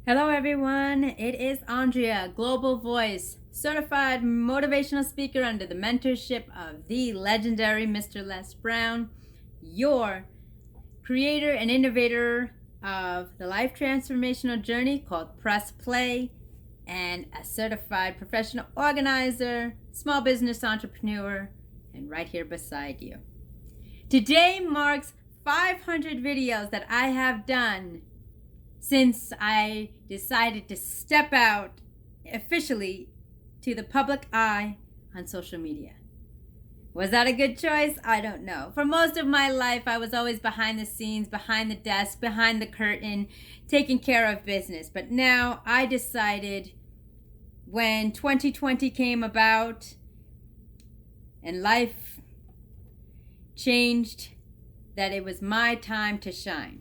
Hello everyone, it is Andrea, Global Voice, certified motivational speaker under the mentorship of the legendary Mr. Les Brown, your creator and innovator of the life transformational journey called Press Play, and a certified professional organizer, small business entrepreneur, and right here beside you. Today marks 500 videos that I have done since I decided to step out officially to the public eye on social media. Was that a good choice? I don't know. For most of my life, I was always behind the scenes, behind the desk, behind the curtain, taking care of business. But now I decided when 2020 came about and life changed that it was my time to shine.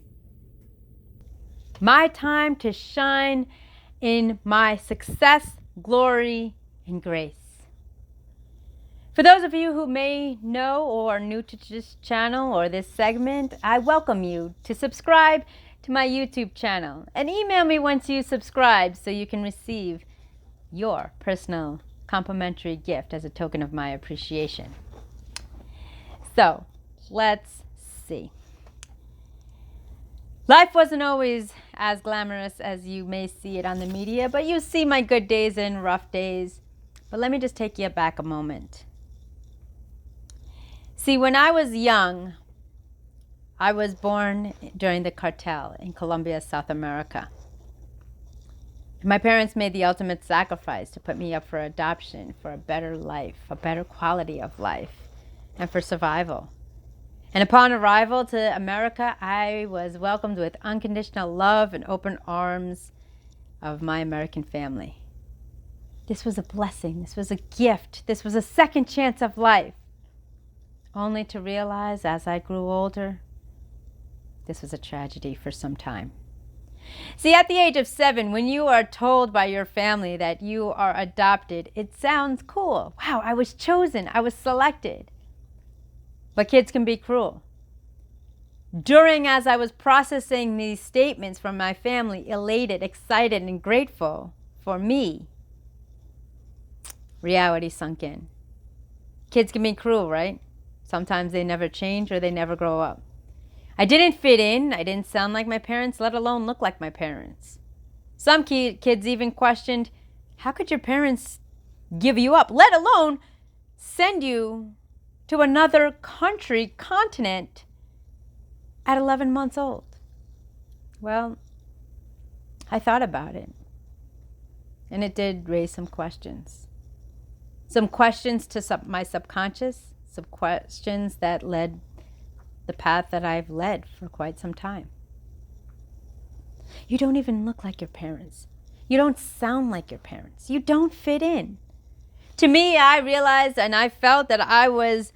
My time to shine in my success, glory, and grace. For those of you who may know or are new to this channel or this segment, I welcome you to subscribe to my YouTube channel and email me once you subscribe so you can receive your personal complimentary gift as a token of my appreciation. So, let's see. Life wasn't always as glamorous as you may see it on the media, but you see my good days and rough days. But let me just take you back a moment. See, when I was young, I was born during the cartel in Colombia, South America. My parents made the ultimate sacrifice to put me up for adoption, for a better life, a better quality of life, and for survival. And upon arrival to America, I was welcomed with unconditional love and open arms of my American family. This was a blessing. This was a gift. This was a second chance of life. Only to realize as I grew older, this was a tragedy for some time. See, at the age of 7, when you are told by your family that you are adopted, it sounds cool. Wow, I was chosen. I was selected. But kids can be cruel. As I was processing these statements from my family, elated, excited, and grateful for me, reality sunk in. Kids can be cruel, right? Sometimes they never change or they never grow up. I didn't fit in. I didn't sound like my parents, let alone look like my parents. Some kids even questioned, how could your parents give you up, let alone send you to another country, continent, at 11 months old? Well, I thought about it, and it did raise some questions. Some questions to my subconscious, some questions that led the path that I've led for quite some time. You don't even look like your parents. You don't sound like your parents. You don't fit in. To me, I realized and I felt that I was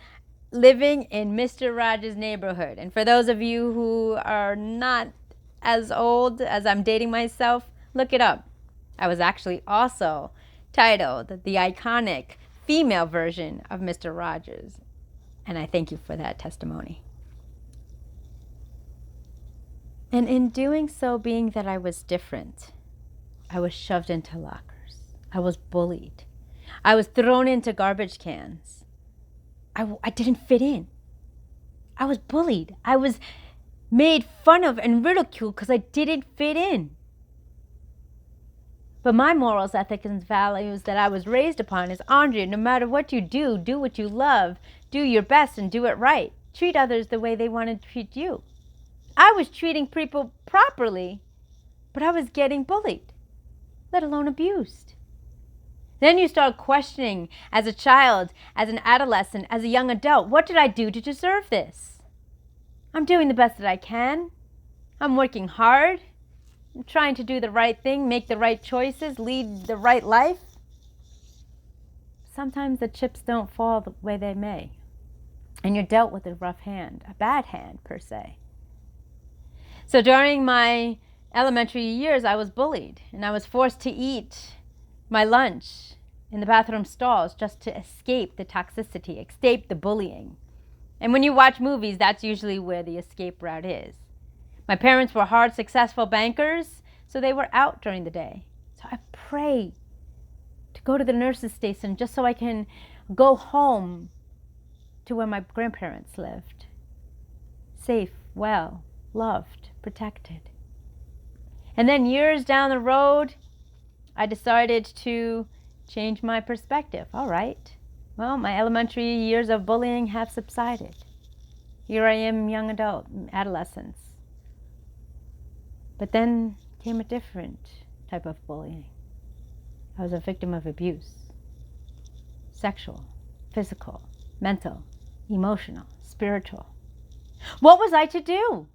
living in Mr. Rogers' neighborhood. And for those of you who are not as old as I'm dating myself, look it up. I was actually also titled the iconic female version of Mr. Rogers. And I thank you for that testimony. And in doing so, being that I was different, I was shoved into lockers. I was bullied. I was thrown into garbage cans. I didn't fit in. I was bullied. I was made fun of and ridiculed because I didn't fit in. But my morals, ethics, and values that I was raised upon is, Andrea, no matter what you do what you love, do your best and do it right. Treat others the way they want to treat you. I was treating people properly, but I was getting bullied, let alone abused. Then you start questioning as a child, as an adolescent, as a young adult, what did I do to deserve this? I'm doing the best that I can. I'm working hard. I'm trying to do the right thing, make the right choices, lead the right life. Sometimes the chips don't fall the way they may, and you're dealt with a rough hand, a bad hand per se. So during my elementary years, I was bullied, and I was forced to eat my lunch in the bathroom stalls just to escape the toxicity, escape the bullying. And when you watch movies, that's usually where the escape route is. My parents were hard, successful bankers, So they were out during the day. So I pray to go to the nurse's station just so I can go home to where my grandparents lived. Safe, well, loved, protected. And then years down the road, I decided to change my perspective. All right, well, my elementary years of bullying have subsided. Here I am, young adult, adolescence. But then came a different type of bullying. I was a victim of abuse. Sexual, physical, mental, emotional, spiritual. What was I to do?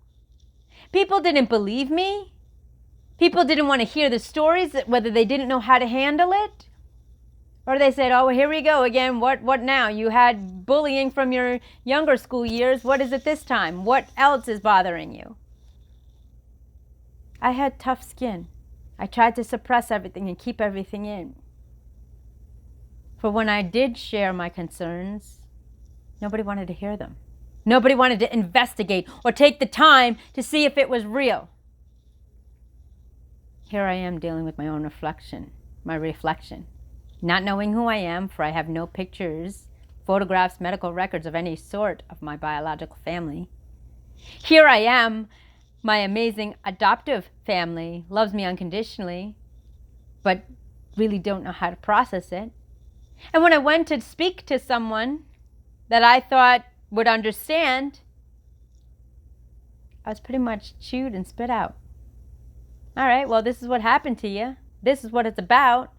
People didn't believe me. People didn't want to hear the stories, whether they didn't know how to handle it. Or they said, oh, here we go again. What now? You had bullying from your younger school years. What is it this time? What else is bothering you? I had tough skin. I tried to suppress everything and keep everything in. For when I did share my concerns, nobody wanted to hear them. Nobody wanted to investigate or take the time to see if it was real. Here I am dealing with my own reflection, not knowing who I am, for I have no pictures, photographs, medical records of any sort of my biological family. Here I am, my amazing adoptive family loves me unconditionally, but really don't know how to process it. And when I went to speak to someone that I thought would understand, I was pretty much chewed and spit out. All right, well, this is what happened to you. This is what it's about.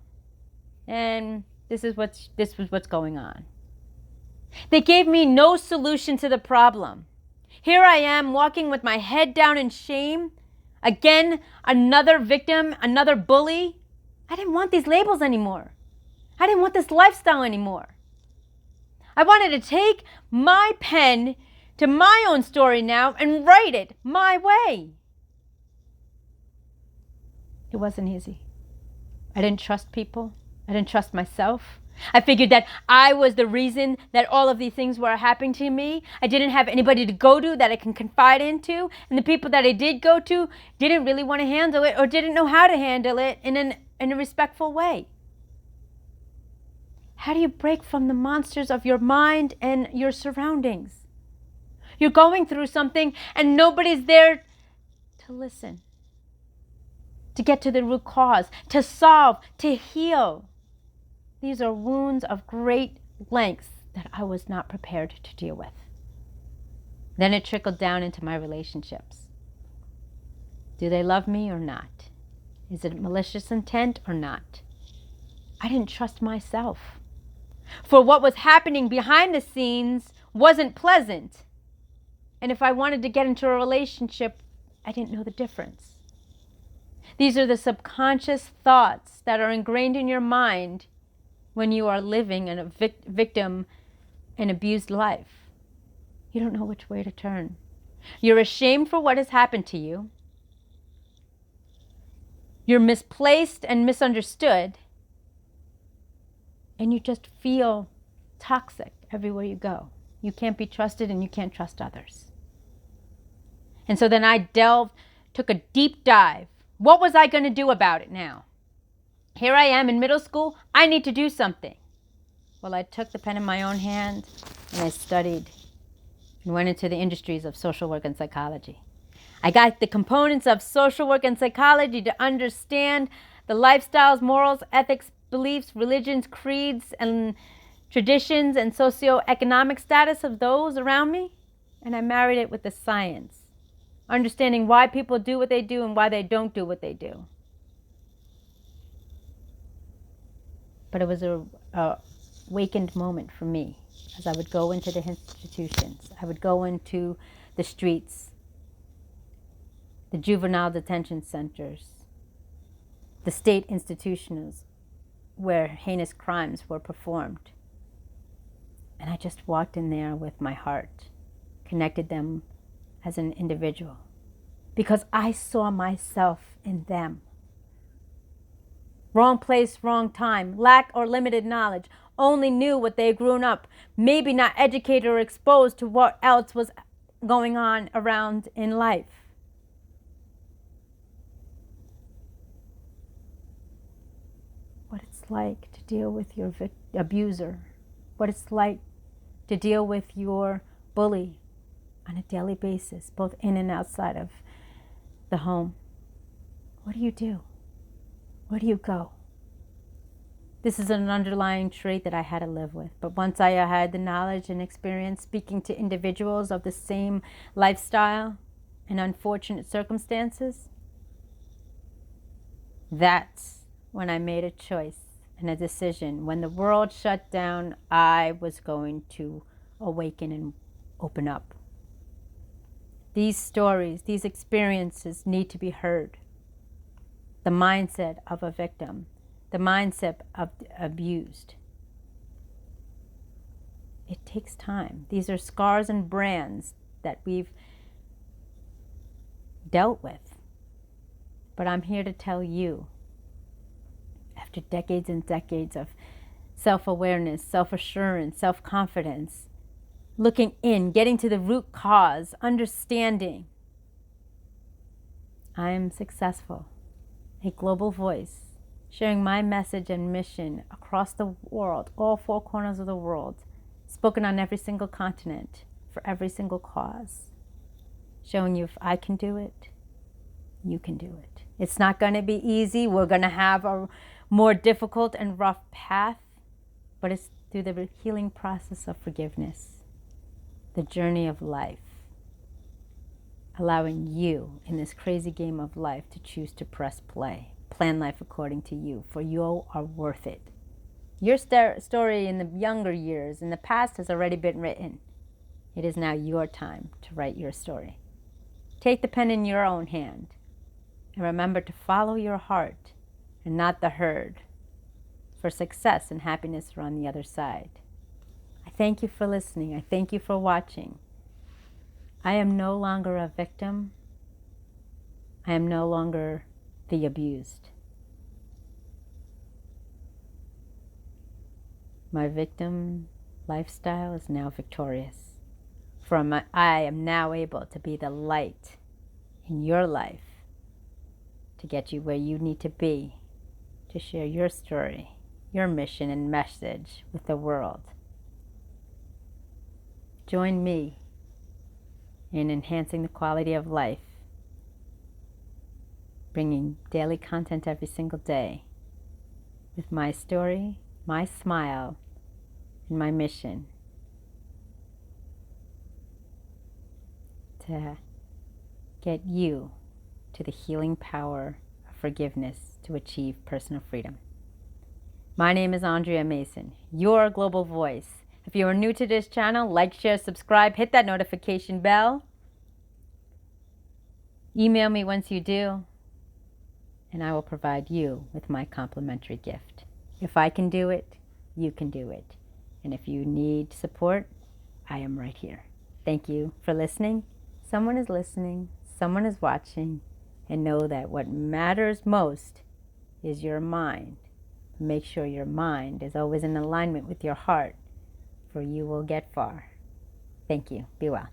And this was what's going on. They gave me no solution to the problem. Here I am walking with my head down in shame. Again, another victim, another bully. I didn't want these labels anymore. I didn't want this lifestyle anymore. I wanted to take my pen to my own story now and write it my way. It wasn't easy. I didn't trust people. I didn't trust myself. I figured that I was the reason that all of these things were happening to me. I didn't have anybody to go to that I can confide into. And the people that I did go to didn't really want to handle it or didn't know how to handle it in a respectful way. How do you break from the monsters of your mind and your surroundings? You're going through something and nobody's there to listen, to get to the root cause, to solve, to heal. These are wounds of great lengths that I was not prepared to deal with. Then it trickled down into my relationships. Do they love me or not? Is it malicious intent or not? I didn't trust myself. For what was happening behind the scenes wasn't pleasant. And if I wanted to get into a relationship, I didn't know the difference. These are the subconscious thoughts that are ingrained in your mind when you are living in a victim and abused life. You don't know which way to turn. You're ashamed for what has happened to you. You're misplaced and misunderstood. And you just feel toxic everywhere you go. You can't be trusted and you can't trust others. And so then I took a deep dive. What was I going to do about it now? Here I am in middle school. I need to do something. Well, I took the pen in my own hand and I studied and went into the industries of social work and psychology. I got the components of social work and psychology to understand the lifestyles, morals, ethics, beliefs, religions, creeds, and traditions, and socioeconomic status of those around me. And I married it with the science, understanding why people do what they do and why they don't do what they do. But it was a awakened moment for me as I would go into the institutions. I would go into the streets, the juvenile detention centers, the state institutions where heinous crimes were performed. And I just walked in there with my heart, connected them as an individual, because I saw myself in them. Wrong place, wrong time, lack or limited knowledge, only knew what they had grown up, maybe not educated or exposed to what else was going on around in life. it's like to deal with your abuser, what it's like to deal with your bully on a daily basis, both in and outside of the home. What do you do? Where do you go? This is an underlying trait that I had to live with. But once I had the knowledge and experience speaking to individuals of the same lifestyle and unfortunate circumstances, that's when I made a choice and a decision. When the world shut down, I was going to awaken and open up. These stories, these experiences need to be heard. The mindset of a victim, the mindset of the abused. It takes time. These are scars and brands that we've dealt with. But I'm here to tell you, after decades and decades of self-awareness, self-assurance, self-confidence, looking in, getting to the root cause, understanding, I am successful, a global voice, sharing my message and mission across the world, all four corners of the world, spoken on every single continent, for every single cause, showing you if I can do it, you can do it. It's not going to be easy. We're going to have a more difficult and rough path, but it's through the healing process of forgiveness, the journey of life, allowing you in this crazy game of life to choose to press play. Plan life according to you, for you are worth it. Your story in the younger years, in the past, has already been written. It is now your time to write your story. Take the pen in your own hand and remember to follow your heart and not the herd, for success and happiness are on the other side. I thank you for listening. I thank you for watching. I am no longer a victim. I am no longer the abused. My victim lifestyle is now victorious. I am now able to be the light in your life to get you where you need to be, to share your story, your mission and message with the world. Join me in enhancing the quality of life, bringing daily content every single day with my story, my smile, and my mission to get you to the healing power of forgiveness to achieve personal freedom. My name is Andrea Mason, your global voice. If you are new to this channel, like, share, subscribe, hit that notification bell. Email me once you do, and I will provide you with my complimentary gift. If I can do it, you can do it. And if you need support, I am right here. Thank you for listening. Someone is listening, someone is watching, and know that what matters most is your mind. Make sure your mind is always in alignment with your heart, for you will get far. Thank you. Be well.